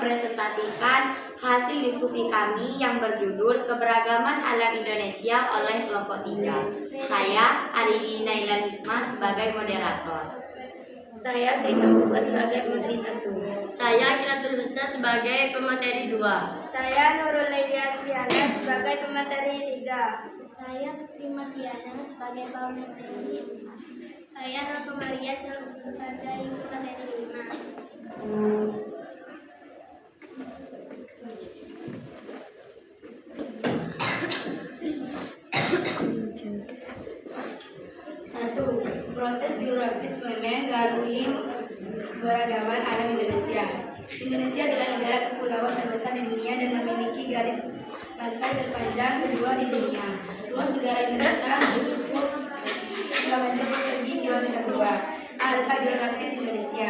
mempresentasikan hasil diskusi kami yang berjudul Keberagaman Alam Indonesia oleh kelompok 3. Saya Arini Nailan Hikmah sebagai moderator. Saya Sri Mahbuba sebagai pemateri 1. Saya Kiratul Husna sebagai pemateri 2. Saya Nurul Lady Adriana sebagai pemateri 3. Saya Putri Mardiana sebagai pemateri 4. Saya Nurul Maria sebagai pemateri 5. Proses geografis mengaruhi keberagaman alam Indonesia. Indonesia adalah negara kepulauan terbesar di dunia dan memiliki garis pantai terpanjang kedua di dunia. Luas negara Indonesia cukup kilometer persegi kilometer 2. Letak geografis Indonesia.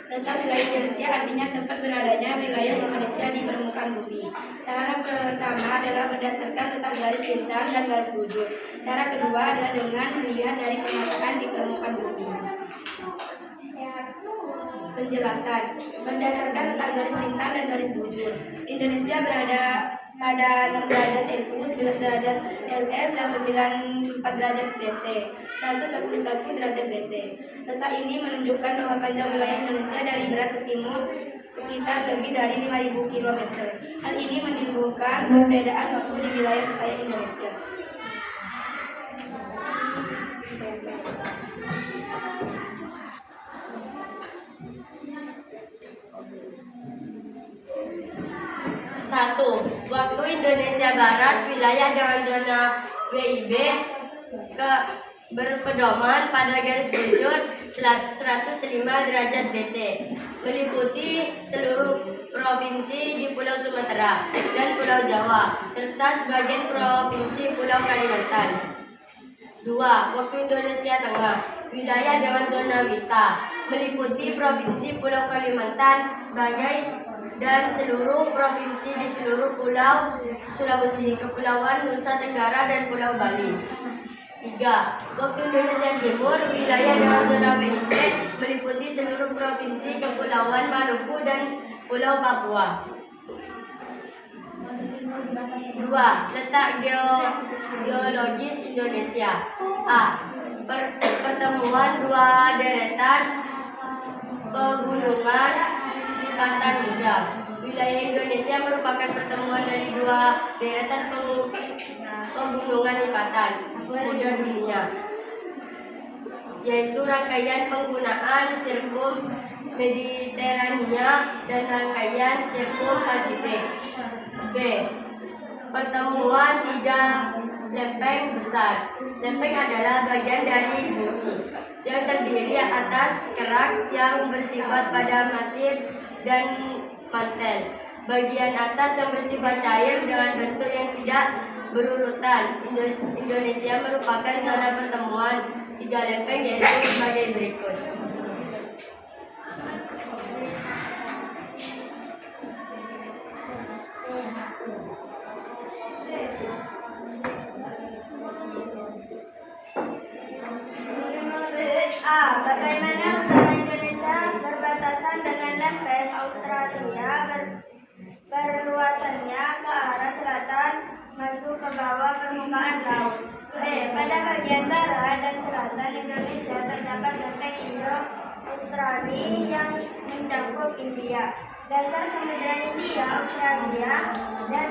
Letak wilayah Indonesia artinya tempat beradanya wilayah Indonesia di permukaan bumi. Cara pertama adalah berdasarkan letak garis lintang dan garis bujur. Cara kedua adalah dengan melihat dari pemetaan di permukaan bumi. Penjelasan. Berdasarkan letak garis lintang dan garis bujur, Indonesia berada pada 6 derajat LU, 11 derajat LS, dan 94 derajat BT, 141 derajat BT. Letak ini menunjukkan bahwa panjang wilayah Indonesia dari barat ke timur sekitar lebih dari 5.000 km. Hal ini menimbulkan perbedaan waktu di wilayah-wilayah Indonesia. Satu, waktu Indonesia Barat, wilayah dengan zona WIB berpedoman pada garis bujur 105 derajat BT, meliputi seluruh provinsi di Pulau Sumatera dan Pulau Jawa, serta sebagian provinsi Pulau Kalimantan. 2. Waktu Indonesia Tengah, wilayah dengan zona WITA, meliputi provinsi Pulau Kalimantan dan seluruh provinsi di seluruh pulau Sulawesi, Kepulauan Nusa Tenggara, dan Pulau Bali. 3. Waktu Indonesia Timur, wilayah dengan zona WIB, meliputi seluruh provinsi Kepulauan Maluku dan Pulau Papua. 2. Letak geologis Indonesia. A. Pertemuan dua deretan pegunungan lipatan muda. Wilayah Indonesia merupakan pertemuan dari dua deretan pegunungan lipatan muda dunia, yaitu rangkaian penggunaan sirkum Mediterania dan rangkaian sirkum Pasifik. B. Pertemuan tiga lempeng besar. Lempeng adalah bagian dari bumi yang terdiri atas kerak yang bersifat pada masif dan mantel. Bagian atas yang bersifat cair dengan bentuk yang tidak berurutan. Indonesia merupakan zona pertemuan tiga lempeng, yaitu sebagai berikut. A. Bagaimana utara Indonesia berbatasan dengan lempeng Australia berluasannya ke arah selatan masuk ke bawah permukaan laut. B. Pada bagian barat dan selatan Indonesia terdapat lempeng Indo-Australia yang mencakup India, dasar Samudra Hindia, Australia, dan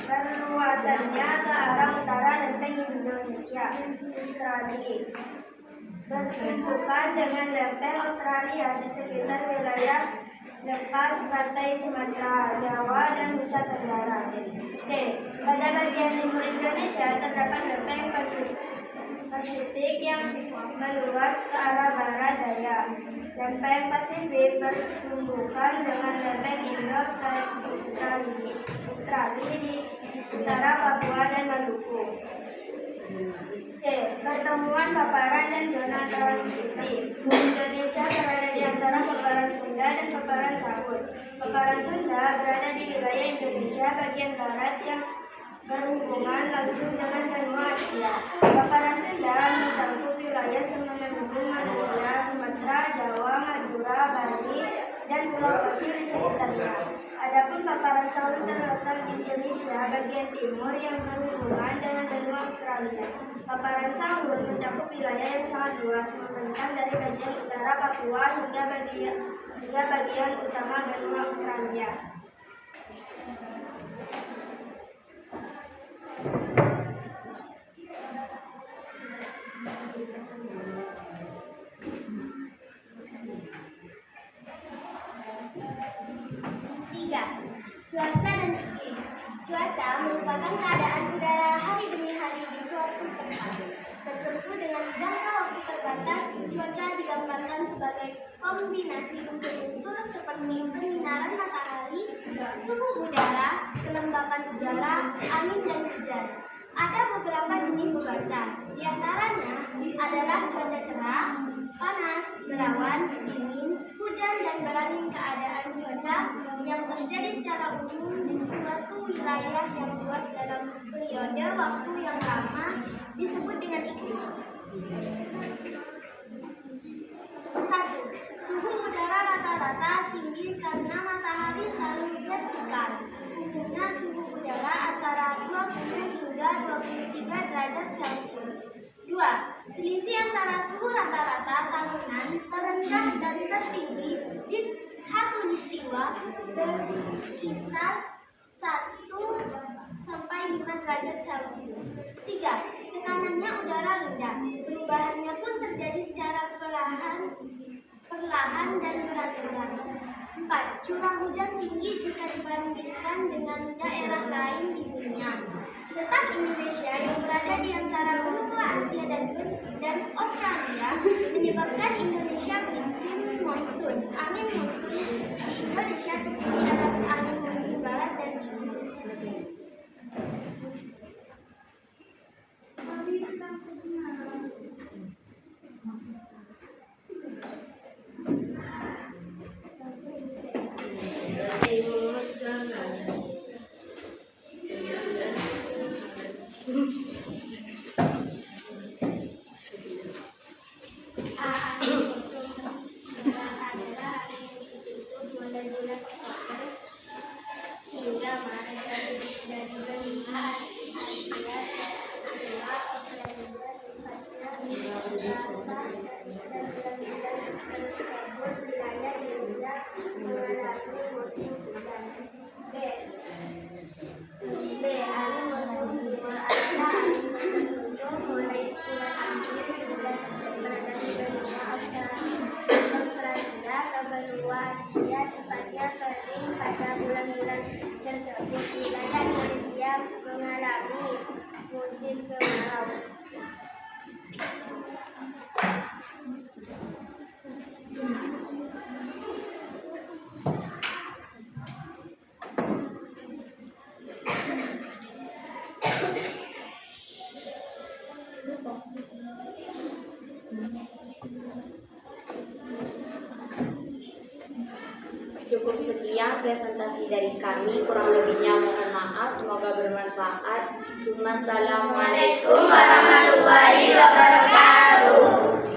berluasannya ke arah utara lempeng Indonesia, Australia, bertumbukan dengan lempeng Australia di sekitar wilayah lepas pantai Sumatera, Jawa, dan Nusa Tenggara. C. Pada bagian timur Indonesia terdapat lempeng Pasifik yang meluas ke arah barat daya. Lempeng Pasifik bertumbukan dengan lempeng Indo-Australia di utara Papua dan Maluku. C. Pertemuan paparan dan zona transisi. Indonesia berada di antara paparan Sunda dan paparan Sahut. Paparan Sunda berada di wilayah Indonesia bagian barat yang berhubungan langsung dengan benua Asia. Paparan Sunda mencakup wilayah semenanjung Malaysia, Sumatera, Jawa, Madura, Bali, dan pulau kecil di sekitarnya. Adapun paparan sahur terletak di Indonesia bagian timur yang berhubungan dengan benua Australia. Paparan sahur mencakup wilayah yang sangat luas, membentang dari bagian utara Papua hingga bagian utama benua Australia. Tiga, cuaca dan iklim. Cuaca merupakan keadaan udara hari demi hari di suatu tempat. Tertentu dengan jangka waktu terbatas, cuaca digambarkan sebagai kombinasi unsur-unsur seperti penyinaran matahari, suhu udara, kelembapan udara, angin dan hujan. Ada beberapa jenis cuaca, di antaranya adalah cuaca cerah, panas, berawan, dingin, hujan, dan berangin. Keadaan cuaca yang terjadi secara umum di suatu wilayah yang luas dalam periode waktu yang lama disebut dengan iklim. 1. Suhu udara rata-rata tinggi karena matahari selalu vertikal. Umumnya suhu udara antara 20 hingga 23 derajat Celcius. 2. Selisih antara suhu rata-rata tahunan terendah dan tertinggi di khatulistiwa berkisar 1 sampai 5 derajat Celcius. 3. Tekanannya udara rendah. Perubahannya pun terjadi secara perlahan dan beraturan. 4. Curah hujan tinggi jika dibandingkan dengan daerah lain di dunia. Letak Indonesia yang berada di antara benua Asia dan Australia menyebabkan Indonesia beriklim monsun. Angin monsun di Indonesia terdiri atas angin monsun barat dan timur. Angin monsun adalah angin ditutup mulai bulan Oktober hingga Maret dari benua Asia, benua Australia, sifatnya biasa dan bulan-bulan tersebut wilayah Indonesia mengalami musim hujan. B. Angin monsun timur Asia. Angin monsun mulai bulan April hingga September dari benua Australia ke benua Asia, sifatnya kering pada bulan-bulan tersebut. Wilayah Indonesia mengalami musim kemarau. Cukup sekian presentasi dari kami, kurang lebihnya mohon maaf, semoga bermanfaat. Assalamualaikum warahmatullahi wabarakatuh.